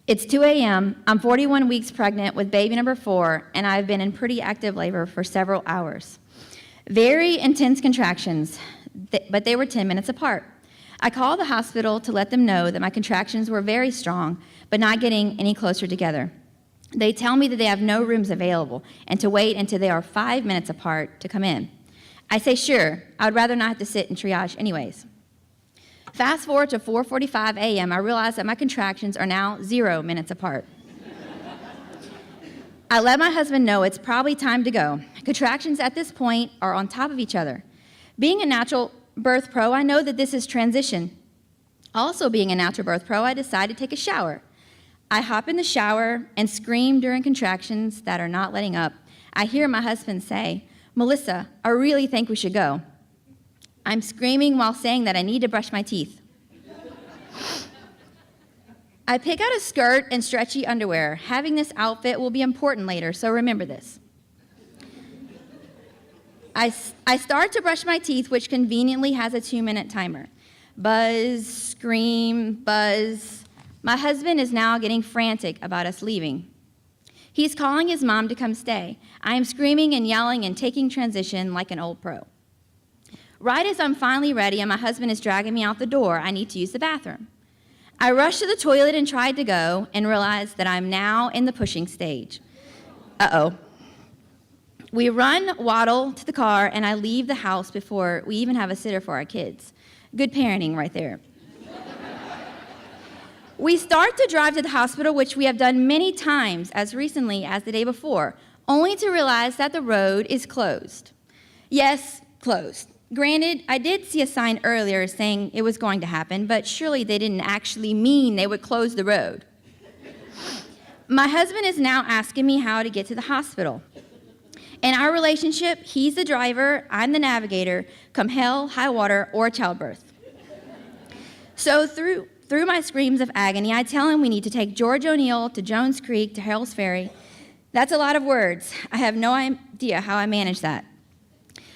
It's 2 a.m., I'm 41 weeks pregnant with baby number 4, and I've been in pretty active labor for several hours. Very intense contractions, but they were 10 minutes apart. I called the hospital to let them know that my contractions were very strong, but not getting any closer together. They tell me that they have no rooms available and to wait until they are 5 minutes apart to come in. I say, sure, I would rather not have to sit in triage anyways. Fast forward to 4:45 a.m., I realize that my contractions are now 0 minutes apart. I let my husband know it's probably time to go. Contractions at this point are on top of each other. Being a natural birth pro, I know that this is transition. Also being a natural birth pro, I decided to take a shower. I hop in the shower and scream during contractions that are not letting up. I hear my husband say, "Melissa, I really think we should go." I'm screaming while saying that I need to brush my teeth. I pick out a skirt and stretchy underwear. Having this outfit will be important later, so remember this. I start to brush my teeth, which conveniently has a 2-minute timer. Buzz, scream, buzz. My husband is now getting frantic about us leaving. He's calling his mom to come stay. I am screaming and yelling and taking transition like an old pro. Right as I'm finally ready and my husband is dragging me out the door, I need to use the bathroom. I rush to the toilet and tried to go and realize that I'm now in the pushing stage. Uh-oh. We run, waddle to the car, and I leave the house before we even have a sitter for our kids. Good parenting right there. We start to drive to the hospital, which we have done many times as recently as the day before, only to realize that the road is closed. Yes, closed. Granted, I did see a sign earlier saying it was going to happen, but surely they didn't actually mean they would close the road. My husband is now asking me how to get to the hospital. In our relationship, he's the driver, I'm the navigator, come hell, high water, or childbirth. So through my screams of agony, I tell him we need to take George O'Neill to Jones Creek to Harrell's Ferry. That's a lot of words. I have no idea how I manage that.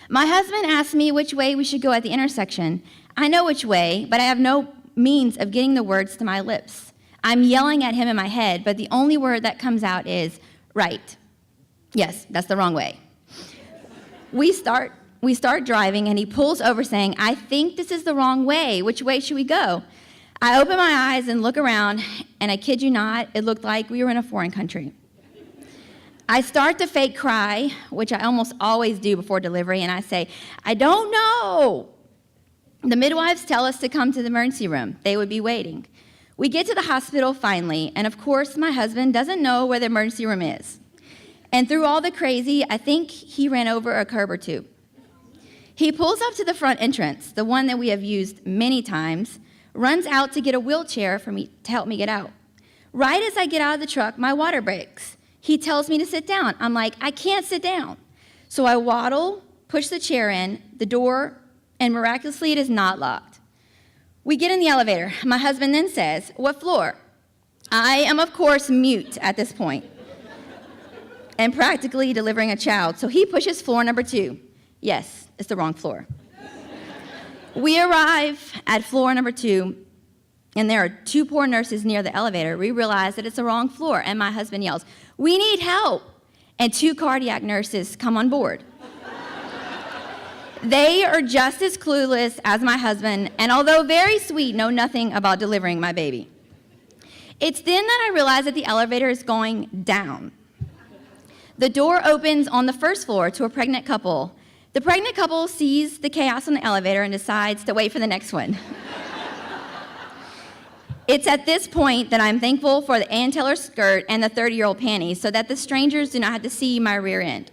My husband asks me which way we should go at the intersection. I know which way, but I have no means of getting the words to my lips. I'm yelling at him in my head, but the only word that comes out is right. Yes, that's the wrong way. We start driving, and he pulls over saying, "I think this is the wrong way. Which way should we go?" I open my eyes and look around, and I kid you not, it looked like we were in a foreign country. I start to fake cry, which I almost always do before delivery, and I say, "I don't know." The midwives tell us to come to the emergency room. They would be waiting. We get to the hospital finally, and of course, my husband doesn't know where the emergency room is. And through all the crazy, I think he ran over a curb or two. He pulls up to the front entrance, the one that we have used many times, runs out to get a wheelchair for me to help me get out. Right as I get out of the truck, my water breaks. He tells me to sit down. I'm like, I can't sit down. So I waddle, push the chair in, the door, and miraculously it is not locked. We get in the elevator. My husband then says, "What floor?" I am, of course, mute at this point and practically delivering a child. So he pushes floor number 2. Yes, it's the wrong floor. We arrive at floor number 2, and there are 2 poor nurses near the elevator. We realize that it's the wrong floor, and my husband yells, "We need help!" And 2 cardiac nurses come on board. They are just as clueless as my husband, and although very sweet, know nothing about delivering my baby. It's then that I realize that the elevator is going down. The door opens on the first floor to a pregnant couple. The pregnant couple sees the chaos on the elevator and decides to wait for the next one. It's at this point that I'm thankful for the Ann Taylor skirt and the 30-year-old panties so that the strangers do not have to see my rear end.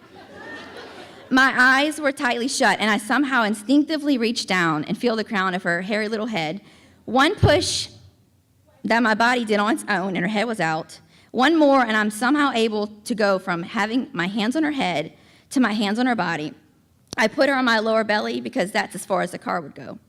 My eyes were tightly shut, and I somehow instinctively reached down and feel the crown of her hairy little head. One push that my body did on its own, and her head was out. One more, and I'm somehow able to go from having my hands on her head to my hands on her body. I put her on my lower belly because that's as far as the car would go.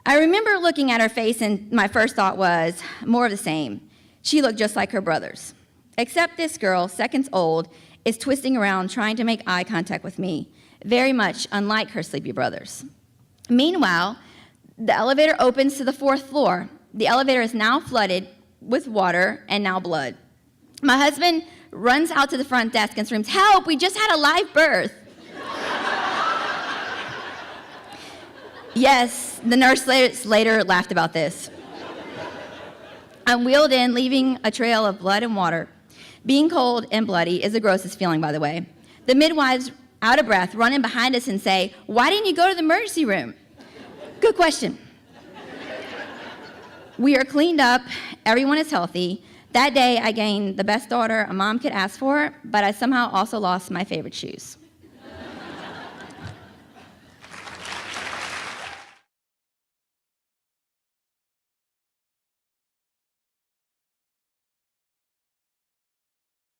I remember looking at her face, and my first thought was, more of the same. She looked just like her brothers. Except this girl, seconds old, is twisting around trying to make eye contact with me, very much unlike her sleepy brothers. Meanwhile, the elevator opens to the 4th floor. The elevator is now flooded, with water and now blood. My husband runs out to the front desk and screams, "Help, we just had a live birth." Yes, the nurse later laughed about this. I'm wheeled in, leaving a trail of blood and water. Being cold and bloody is the grossest feeling, by the way. The midwives, out of breath, run in behind us and say, "Why didn't you go to the emergency room?" Good question. We are cleaned up. Everyone is healthy. That day, I gained the best daughter a mom could ask for, but I somehow also lost my favorite shoes.